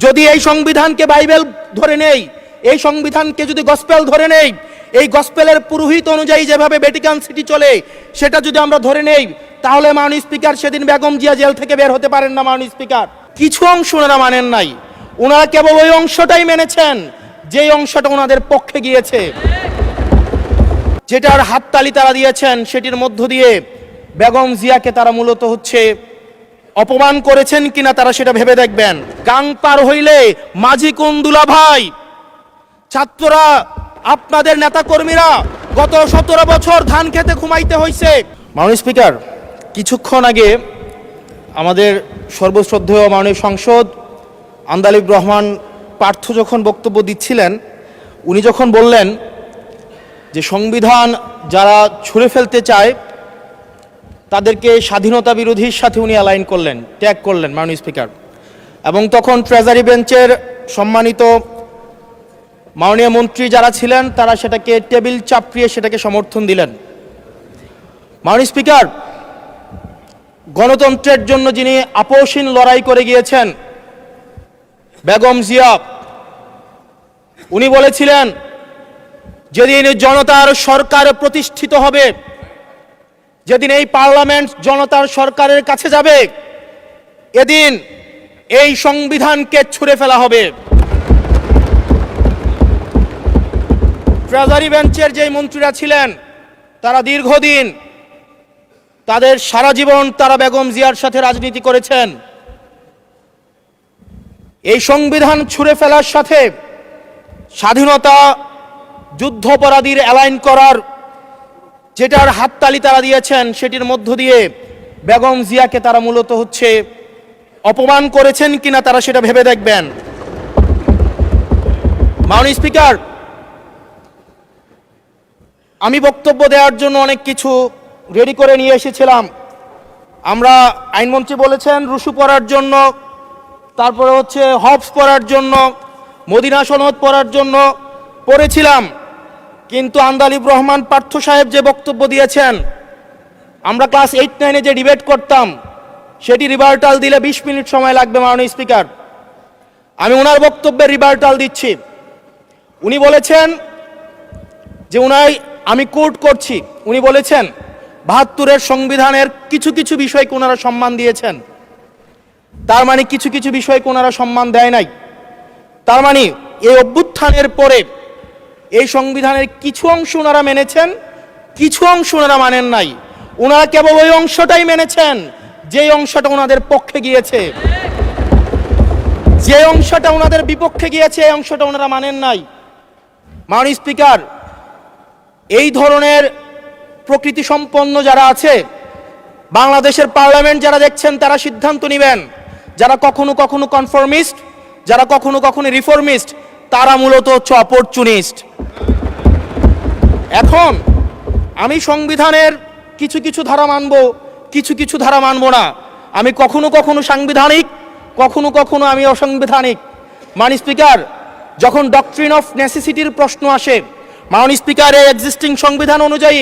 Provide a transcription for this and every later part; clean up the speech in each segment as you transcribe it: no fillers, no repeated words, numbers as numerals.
যদি এই সংবিধানকে বাইবেল ধরে নেই, এই সংবিধানকে যদি গসপেল ধরে নেই, এই গসপেলের পুরোহিত অনুযায়ী যেভাবে ভ্যাটিকান সিটি চলে সেটা যদি আমরা ধরে নেই, তাহলে মাননীয় স্পিকার সেদিন বেগম জিয়া জেল থেকে বের হতে পারেন না। মাননীয় স্পিকার, কিছু অংশ ওনারা মানেন নাই, ওনারা কেবল ওই অংশটাই মেনেছেন যেই অংশটা ওনাদের পক্ষে গিয়েছে, যেটার হাততালি তারা দিয়েছেন, সেটির মধ্য দিয়ে বেগম জিয়াকে তারা মূলত অপমান করেছেন কিনা তারা সেটা ভেবে দেখবেন। গাং পার হইলে মাঝি কোন দুলা ভাই, ছাত্ররা আপনাদের নেতাকর্মীরা গত 17 বছর ধান খেতে ঘুমাইতে হয়েছে। মাননীয় স্পিকার, কিছুক্ষণ আগে আমাদের সর্বশ্রদ্ধেয় মাননীয় সংসদ আন্দালিব রহমান পার্থ যখন বক্তব্য দিচ্ছিলেন, উনি যখন বললেন যে সংবিধান যারা ছুঁড়ে ফেলতে চায় তাদেরকে স্বাধীনতা বিরোধীর সাথে উনি অ্যালাইন করলেন, ট্যাগ করলেন মাননীয় স্পিকার। এবং তখন ট্রেজারি বেঞ্চের সম্মানিত মাননীয় মন্ত্রী যারা ছিলেন তারা সেটাকে টেবিল চাপড়িয়ে সেটাকে সমর্থন দিলেন। মাননীয় স্পিকার, গণতন্ত্রের জন্য যিনি আপোষহীন লড়াই করে গিয়েছেন বেগম জিয়া, উনি বলেছিলেন যেদিন জনতার সরকার প্রতিষ্ঠিত হবে, যেদিন এই পার্লামেন্ট জনতার সরকারের কাছে যাবে, এদিন এই সংবিধানকে ছুঁড়ে ফেলা হবে। ট্রেজারি বেঞ্চের যেই মন্ত্রীরা ছিলেন তারা দীর্ঘদিন, তাদের সারা জীবন তারা বেগম জিয়ার সাথে রাজনীতি করেছেন। এই সংবিধান ছুঁড়ে ফেলার সাথে স্বাধীনতা যুদ্ধাপরাধীর অ্যালাইন করার যেটার হাততালি তারা দিয়েছেন, সেটির মধ্য দিয়ে বেগম জিয়াকে তারা মূলত অপমান করেছেন কিনা তারা সেটা ভেবে দেখবেন। মাননীয় স্পিকার, আমি বক্তব্য দেওয়ার জন্য অনেক কিছু রেডি করে নিয়ে এসেছিলাম। আমরা আইনমন্ত্রী বলেছেন রুশু পড়ার জন্য, তারপরে হবস পড়ার জন্য, মদিনা সনদ পড়ার জন্য পড়েছিলাম, কিন্তু আন্দালিব রহমান পার্থ সাহেব যে বক্তব্য দিয়েছেন, আমরা ক্লাস 8-9-এ যে ডিবেট করতাম সেটি রিভার্টাল দিলে 20 মিনিট সময় লাগবে। মাননীয় স্পিকার, আমি ওনার বক্তব্যের রিভার্টাল দিচ্ছি। উনি বলেছেন যে আমি কোট করছি, উনি বলেছেন 72-এর সংবিধানের কিছু কিছু বিষয়কে ওনারা সম্মান দিয়েছেন, তার মানে কিছু কিছু বিষয়কে ওনারা সম্মান দেয় নাই। তার মানে এই অভ্যুত্থানের পরে এই সংবিধানের কিছু অংশ ওনারা মেনেছেন, কিছু অংশ ওনারা মানেন নাই, ওনারা কেবল ওই অংশটাই মেনেছেন যেই অংশটা ওনাদের পক্ষে গিয়েছে, যে অংশটা ওনাদের বিপক্ষে গিয়েছে এই অংশটা ওনারা মানেন নাই। মাননীয় স্পিকার, এই ধরনের প্রকৃতি সম্পন্ন যারা আছে বাংলাদেশের পার্লামেন্ট যারা দেখছেন তারা সিদ্ধান্ত নেবেন, যারা কখনো কখনো কনফর্মিস্ট, যারা কখনো কখনো রিফর্মিস্ট, তারা মূলত অপরচুনিস্ট। এখন আমি সংবিধানের কিছু কিছু ধারা মানব, কিছু কিছু ধারা মানব না। আমি কখনো কখনো সাংবিধানিক, কখনো কখনো আমি অসাংবিধানিক। মাননীয় স্পিকার, যখন ডক্ট্রিন অফ নেসেসিটির প্রশ্ন আসে, মাননীয় স্পিকার, এই এক্সিস্টিং সংবিধান অনুযায়ী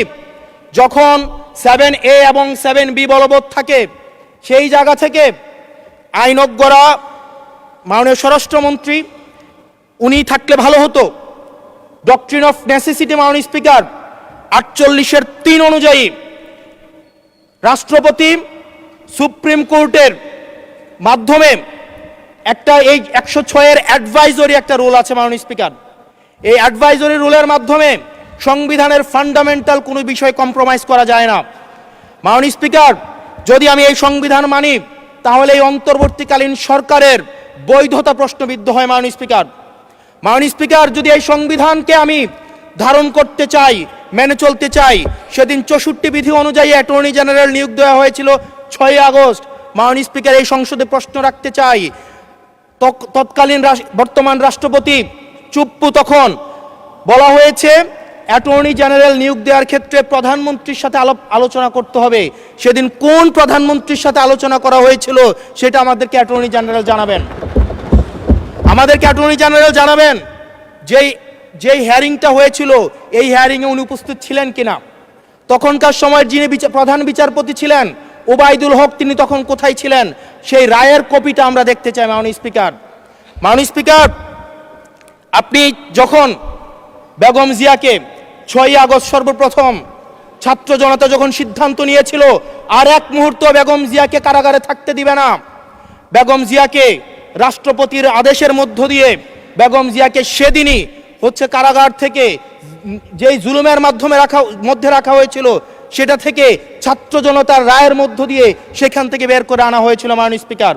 যখন 7A এবং 7B বলবৎ থাকে, সেই জায়গা থেকে আইনজ্ঞরা, মাননীয় স্বরাষ্ট্রমন্ত্রী উনি থাকলে ভালো হতো। ডক্ট্রিন অফ নেসেসিটি মাননীয় স্পিকার 48-এর 3 অনুযায়ী রাষ্ট্রপতি সুপ্রিম কোর্টের মাধ্যমে একটা এই 106-এর অ্যাডভাইজরি একটা রুল আছে মাননীয় স্পিকার। এই অ্যাডভাইজরি রুলের মাধ্যমে সংবিধানের ফান্ডামেন্টাল কোনো বিষয় কম্প্রোমাইজ করা যায় না। মাননীয় স্পিকার, যদি আমি এই সংবিধান মানি তাহলে এই অন্তর্বর্তীকালীন সরকারের বৈধতা প্রশ্নবিদ্ধ হয়। মাননীয় স্পিকার, যদি এই সংবিধানকে আমি ধারণ করতে চাই, মেনে চলতে চাই, সেদিন 64 বিধি অনুযায়ী অ্যাটর্নি জেনারেল নিয়োগ দেওয়া হয়েছিল 6 আগস্ট। মাননীয় স্পিকার, এই সংসদে প্রশ্ন রাখতে চাই, তৎকালীন বর্তমান রাষ্ট্রপতি চুপ্পু, তখন বলা হয়েছে অ্যাটর্নি জেনারেল নিয়োগ দেওয়ার ক্ষেত্রে প্রধানমন্ত্রীর সাথে আলোচনা করতে হবে। সেদিন কোন প্রধানমন্ত্রীর সাথে আলোচনা করা হয়েছিল সেটা আমাদেরকে অ্যাটর্নি জেনারেল জানাবেন। যেই হিয়ারিংটা হয়েছিল এই হিয়ারিংয়ে উনি উপস্থিত ছিলেন কিনা, তখনকার সময়ের যিনি প্রধান বিচারপতি ছিলেন ওবায়দুল হক, তিনি তখন কোথায় ছিলেন, সেই রায়ের কপিটা আমরা দেখতে চাই। মাননীয় স্পিকার, মাননীয় স্পিকার, আপনি যখন বেগম জিয়াকে 6ই আগস্ট সর্বপ্রথম ছাত্র জনতা যখন সিদ্ধান্ত নিয়েছিল আর এক মুহূর্ত বেগম জিয়াকে কারাগারে থাকতে দিবে না, বেগম জিয়াকে রাষ্ট্রপতির আদেশের মধ্য দিয়ে বেগম জিয়াকে সেদিনই হচ্ছে কারাগার থেকে যেই জুলুমের মধ্যে রাখা হয়েছিল সেটা থেকে ছাত্র জনতার রায়ের মধ্য দিয়ে সেখান থেকে বের করে আনা হয়েছিল। মাননীয় স্পিকার,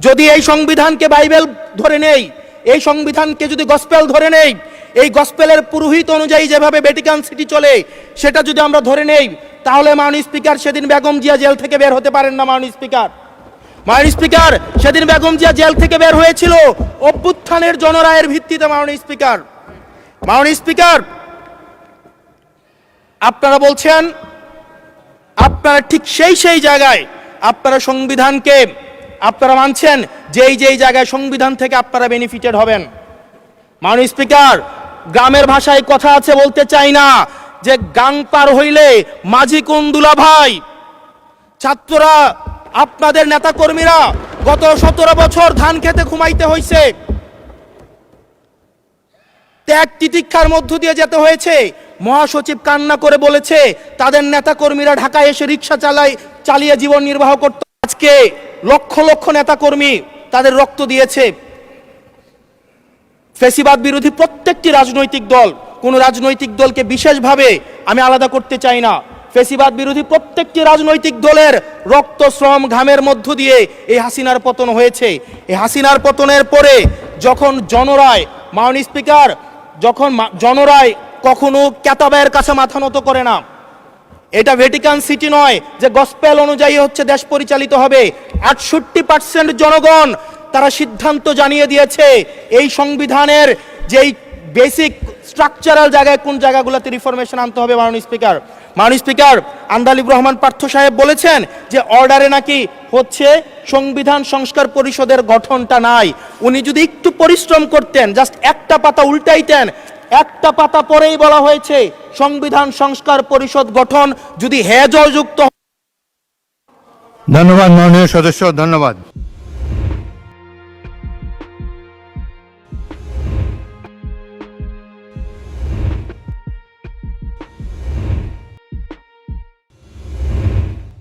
যদি এই সংবিধানকে বাইবেল ধরে নেই, এই সংবিধানকে যদি গসপেল ধরে নেই, এই গসপেলের পুরোহিত অনুযায়ী যেভাবে ভ্যাটিকান সিটি চলে সেটা যদি আমরা ধরে নেই, তাহলে মাননীয় স্পিকার সেদিন বেগম জিয়া জেল থেকে বের হতে পারেন না। মাননীয় স্পিকার, সেদিন বেগম জিয়া জেল থেকে বের হয়েছিল অভ্যুত্থানের জনরায়ের ভিত্তিতে। মাননীয় স্পিকার, আপনারা বলছেন আপনারা ঠিক সেই জায়গায় আপনারা সংবিধানকে আপনারা মানছেন যেই জায়গায় সংবিধান থেকে আপনারা বেনিফিটেড হবেন। মাননীয় স্পিকার, গ্রামের ভাষায় কথা আছে, বলতে চাই না, যে গাং পার হইলে মাঝি কোন দুলা ভাই। ছাত্ররা, আপনাদের নেতা কর্মীরা গত 17 বছর ধান খেতে ঘুমাইতে হয়েছে, ত্যাগ তিতিক্ষার মধ্য দিয়ে যেতে হয়েছে। মহাসচিব কান্না করে বলেছে তাদের নেতা কর্মীরা ঢাকায় এসে রিক্সা চালিয়ে জীবন নির্বাহ করত। আজকে লক্ষ লক্ষ নেতা কর্মী তাদের রক্ত দিয়েছে। ফ্যাসিবাদ বিরোধী প্রত্যেকটি রাজনৈতিক দল, কোন রাজনৈতিক দলকে বিশেষভাবে আমি আলাদা করতে চাই না, ফ্যাসিবাদ বিরোধী প্রত্যেকটি রাজনৈতিক দলের রক্ত শ্রম ঘামের মধ্য দিয়ে এই হাসিনার পতন হয়েছে। এই হাসিনার পতনের পরে যখন জনরায়, মাননীয় স্পিকার, যখন জনরায় কখনো কেতাবের কাছে মাথা নত করে না। এটা ভ্যাটিকান সিটি নয় যে গসপেল অনুযায়ী হচ্ছে দেশ পরিচালিত হবে। 68% জনগণ তারা সিদ্ধান্ত জানিয়ে দিয়েছে এই সংবিধানের যেই বেসিক স্ট্রাকচারাল জায়গায় কোন জায়গাগুলোতে রিফরমেশন আনতে হবে। মাননীয় স্পিকার, আন্দালিব রহমান পার্থ সাহেব বলেছেন যে অর্ডারে নাকি হচ্ছে সংবিধান সংস্কার পরিষদের গঠনটা নাই। উনি যদি একটু পরিশ্রম করতেন, জাস্ট একটা পাতা উল্টাইতেন, একটা পাতা পরেই বলা হয়েছে সংবিধান সংস্কার পরিষদ গঠন যদি জয়যুক্ত। ধন্যবাদ মাননীয় সদস্য, ধন্যবাদ।